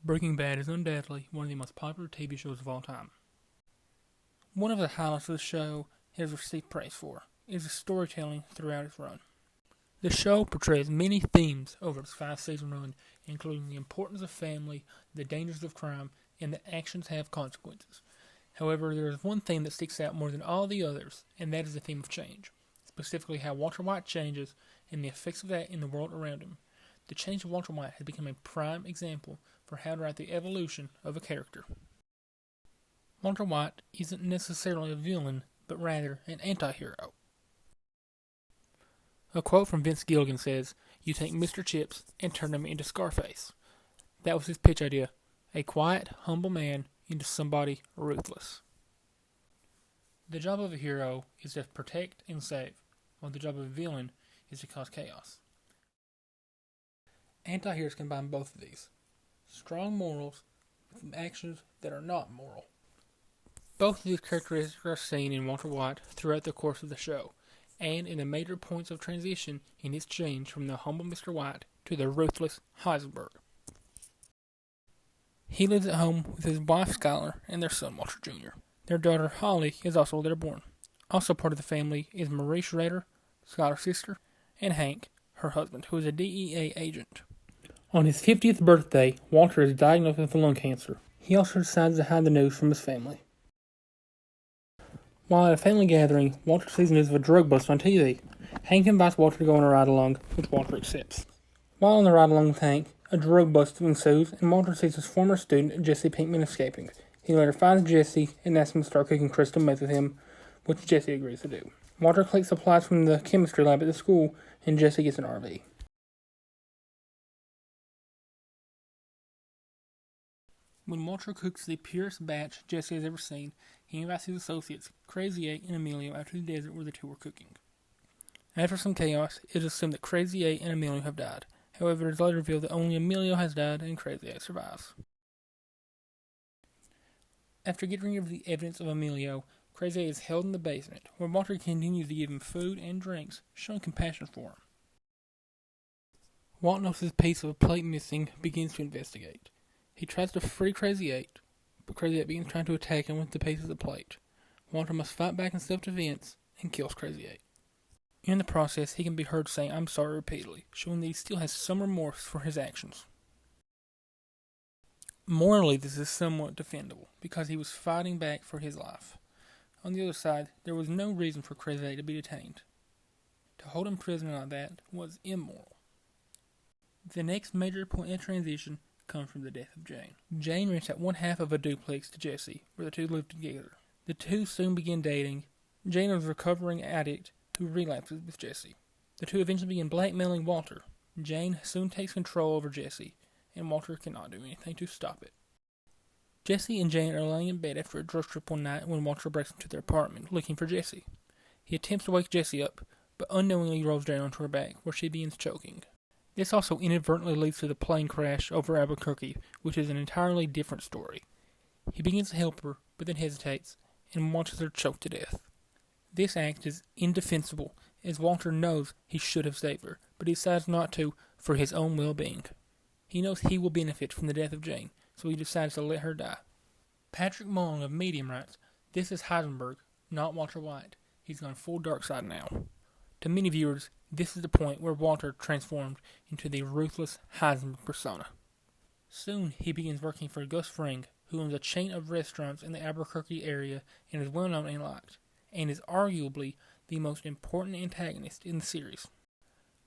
Breaking Bad is undoubtedly one of the most popular TV shows of all time. One of the highlights of the show it has received praise for is the storytelling throughout its run. The show portrays many themes over its 5-season run, including the importance of family, the dangers of crime, and that actions have consequences. However, there is one theme that sticks out more than all the others, and that is the theme of change, specifically how Walter White changes and the effects of that in the world around him. The change of Walter White has become a prime example for how to write the evolution of a character. Walter White isn't necessarily a villain, but rather an anti-hero. A quote from Vince Gilligan says, "You take Mr. Chips and turn him into Scarface." That was his pitch idea, a quiet, humble man into somebody ruthless. The job of a hero is to protect and save, while the job of a villain is to cause chaos. Anti-heroes combine both of these. Strong morals with actions that are not moral. Both of these characteristics are seen in Walter White throughout the course of the show, and in the major points of transition in his change from the humble Mr. White to the ruthless Heisenberg. He lives at home with his wife Skylar and their son Walter Jr. Their daughter Holly is also there born. Also part of the family is Marie Schrader, Skylar's sister, and Hank, her husband, who is a DEA agent. On his 50th birthday, Walter is diagnosed with lung cancer. He also decides to hide the news from his family. While at a family gathering, Walter sees news of a drug bust on TV. Hank invites Walter to go on a ride-along, which Walter accepts. While on the ride-along with Hank, a drug bust ensues, and Walter sees his former student, Jesse Pinkman, escaping. He later finds Jesse and asks him to start cooking crystal meth with him, which Jesse agrees to do. Walter collects supplies from the chemistry lab at the school, and Jesse gets an RV. When Walter cooks the purest batch Jesse has ever seen, he invites his associates, Crazy 8 and Emilio, out to the desert where the two were cooking. After some chaos, it is assumed that Crazy 8 and Emilio have died. However, it is later revealed that only Emilio has died and Crazy 8 survives. After getting rid of the evidence of Emilio, Crazy 8 is held in the basement, where Walter continues to give him food and drinks, showing compassion for him. Walt notices a piece of a plate missing, begins to investigate. He tries to free Crazy 8, but Crazy 8 begins trying to attack him with the piece of the plate. Walter must fight back in self-defense and kills Crazy 8. In the process, he can be heard saying "I'm sorry" repeatedly, showing that he still has some remorse for his actions. Morally, this is somewhat defendable, because he was fighting back for his life. On the other side, there was no reason for Crazy 8 to be detained. To hold him prisoner like that was immoral. The next major point in transition comes from the death of Jane. Jane rents out one half of a duplex to Jesse, where the two live together. The two soon begin dating. Jane is a recovering addict who relapses with Jesse. The two eventually begin blackmailing Walter. Jane soon takes control over Jesse, and Walter cannot do anything to stop it. Jesse and Jane are lying in bed after a drug trip one night when Walter breaks into their apartment looking for Jesse. He attempts to wake Jesse up, but unknowingly rolls down onto her back, where she begins choking. This also inadvertently leads to the plane crash over Albuquerque, which is an entirely different story. He begins to help her, but then hesitates, and watches her choke to death. This act is indefensible, as Walter knows he should have saved her, but he decides not to for his own well-being. He knows he will benefit from the death of Jane, so he decides to let her die. Patrick Mullen of Medium writes, "This is Heisenberg, not Walter White. He's gone full dark side now." To many viewers, this is the point where Walter transformed into the ruthless Heisenberg persona. Soon, he begins working for Gus Fring, who owns a chain of restaurants in the Albuquerque area and is well known and liked, and is arguably the most important antagonist in the series.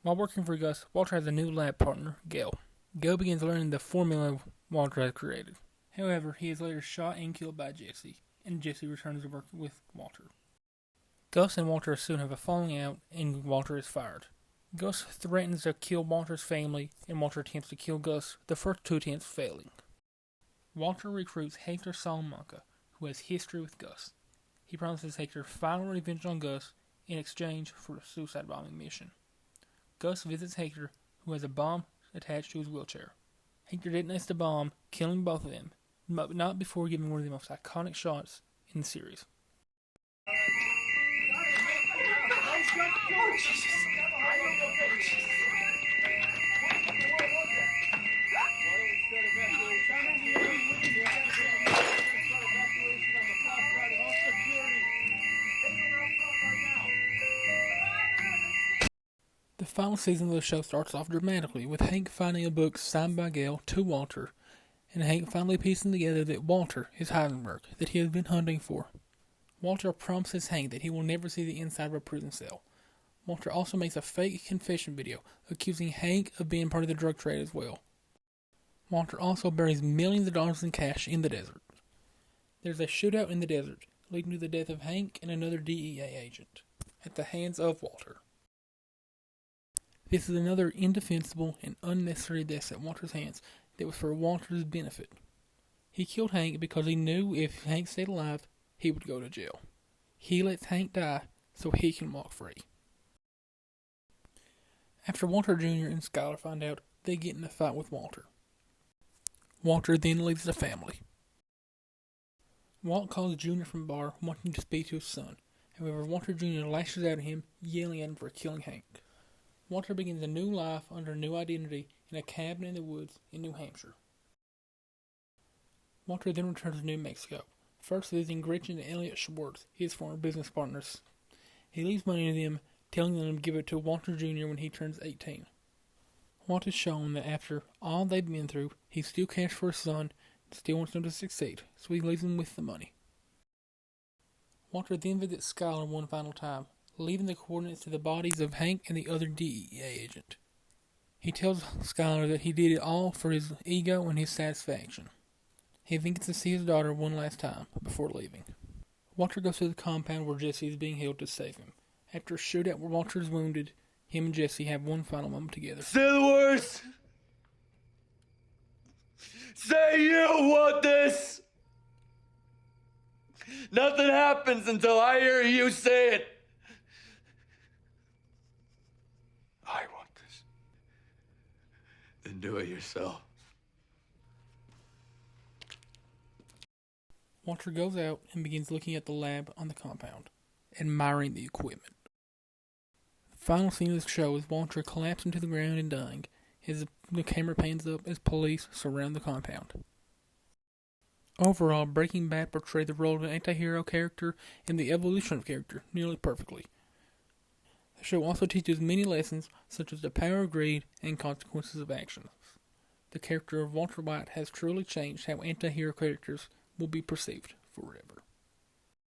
While working for Gus, Walter has a new lab partner, Gale. Gale begins learning the formula Walter has created. However, he is later shot and killed by Jesse, and Jesse returns to work with Walter. Gus and Walter soon have a falling out, and Walter is fired. Gus threatens to kill Walter's family, and Walter attempts to kill Gus, the first two attempts failing. Walter recruits Hector Salamanca, who has history with Gus. He promises Hector final revenge on Gus in exchange for a suicide bombing mission. Gus visits Hector, who has a bomb attached to his wheelchair. Hector detonates the bomb, killing both of them, but not before giving one of the most iconic shots in the series. The final season of the show starts off dramatically, with Hank finding a book signed by Gale to Walter, and Hank finally piecing together that Walter is Heisenberg, that he has been hunting for. Walter promises Hank that he will never see the inside of a prison cell. Walter also makes a fake confession video, accusing Hank of being part of the drug trade as well. Walter also buries millions of dollars in cash in the desert. There's a shootout in the desert, leading to the death of Hank and another DEA agent, at the hands of Walter. This is another indefensible and unnecessary death at Walter's hands that was for Walter's benefit. He killed Hank because he knew if Hank stayed alive, he would go to jail. He lets Hank die so he can walk free. After Walter Jr. and Skylar find out, they get in a fight with Walter. Walter then leaves the family. Walt calls Jr. from the bar, wanting to speak to his son. However, Walter Jr. lashes out at him, yelling at him for killing Hank. Walter begins a new life under a new identity in a cabin in the woods in New Hampshire. Walter then returns to New Mexico, first visiting Gretchen and Elliot Schwartz, his former business partners. He leaves money to them, telling them to give it to Walter Jr. when he turns 18. Walt is shown that after all they've been through, he still cares for his son and still wants them to succeed, so he leaves them with the money. Walter then visits Skylar one final time, leaving the coordinates to the bodies of Hank and the other DEA agent. He tells Skylar that he did it all for his ego and his satisfaction. He then gets to see his daughter one last time before leaving. Walter goes to the compound where Jesse is being held to save him. After a shootout where Walter is wounded, him and Jesse have one final moment together. Say the words! Say you want this! Nothing happens until I hear you say it. I want this. Then do it yourself. Walter goes out and begins looking at the lab on the compound, admiring the equipment. The final scene of the show is Walter collapsing to the ground and dying, as the camera pans up as police surround the compound. Overall, Breaking Bad portrayed the role of an anti-hero character and the evolution of character nearly perfectly. The show also teaches many lessons, such as the power of greed and consequences of actions. The character of Walter White has truly changed how anti-hero characters will be perceived forever.